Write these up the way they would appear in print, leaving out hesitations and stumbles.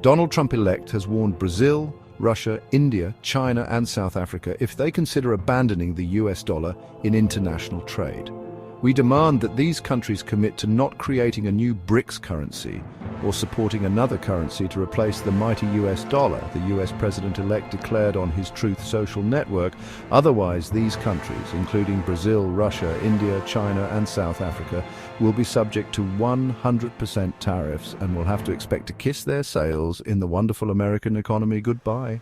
Donald Trump-elect has warned Brazil, Russia, India, China and South Africa if they consider abandoning the US dollar in international trade. We demand that these countries commit to not creating a new BRICS currency or supporting another currency to replace the mighty US dollar, the US president-elect declared on his Truth Social network. Otherwise, these countries, including Brazil, Russia, India, China and South Africa, will be subject to 100% tariffs and will have to expect to kiss their sails in the wonderful American economy goodbye.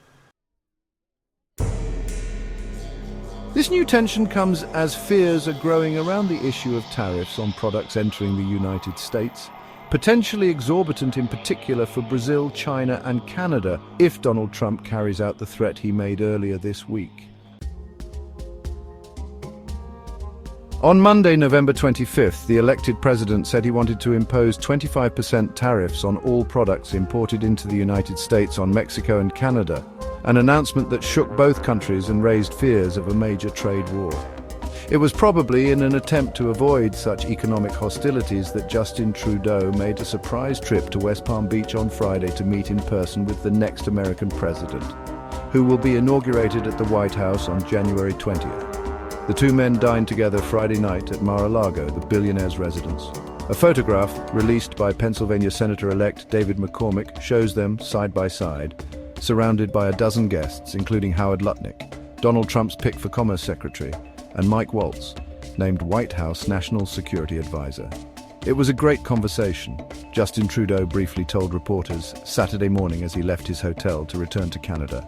This new tension comes as fears are growing around the issue of tariffs on products entering the United States, potentially exorbitant in particular for Brazil, China and Canada, if Donald Trump carries out the threat he made earlier this week. On Monday, November 25th, the elected president said he wanted to impose 25% tariffs on all products imported into the United States on Mexico and Canada, an announcement that shook both countries and raised fears of a major trade war. It was probably in an attempt to avoid such economic hostilities that Justin Trudeau made a surprise trip to West Palm Beach on Friday to meet in person with the next American president, who will be inaugurated at the White House on January 20th. The two men dined together Friday night at Mar-a-Lago, the billionaire's residence. A photograph released by Pennsylvania Senator-elect David McCormick shows them side by side, surrounded by a dozen guests, including Howard Lutnick, Donald Trump's pick for Commerce Secretary, and Mike Waltz, named White House National Security Advisor. It was a great conversation, Justin Trudeau briefly told reporters Saturday morning as he left his hotel to return to Canada.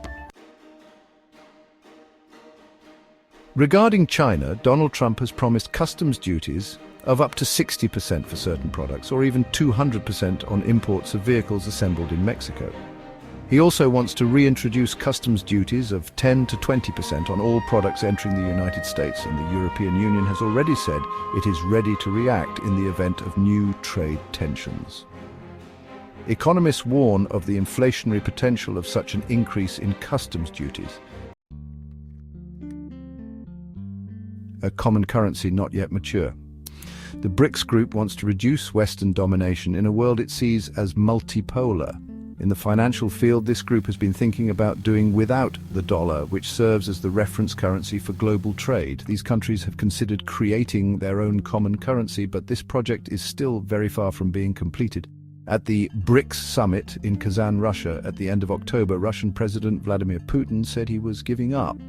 Regarding China, Donald Trump has promised customs duties of up to 60% for certain products, or even 200% on imports of vehicles assembled in Mexico. He also wants to reintroduce customs duties of 10 to 20% on all products entering the United States, and the European Union has already said it is ready to react in the event of new trade tensions. Economists warn of the inflationary potential of such an increase in customs duties. A common currency not yet mature. The BRICS group wants to reduce Western domination in a world it sees as multipolar. In the financial field, this group has been thinking about doing without the dollar, which serves as the reference currency for global trade. These countries have considered creating their own common currency, but this project is still very far from being completed. At the BRICS summit in Kazan, Russia, at the end of October, Russian President Vladimir Putin said he was giving up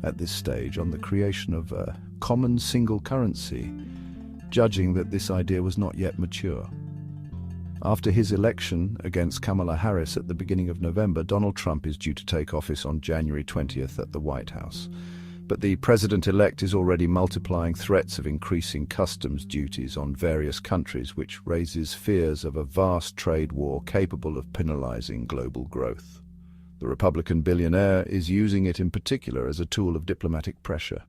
at this stage on the creation of a common single currency, judging that this idea was not yet mature. After his election against Kamala Harris at the beginning of November, Donald Trump is due to take office on January 20th at the White House. But the president-elect is already multiplying threats of increasing customs duties on various countries, which raises fears of a vast trade war capable of penalizing global growth. The Republican billionaire is using it in particular as a tool of diplomatic pressure.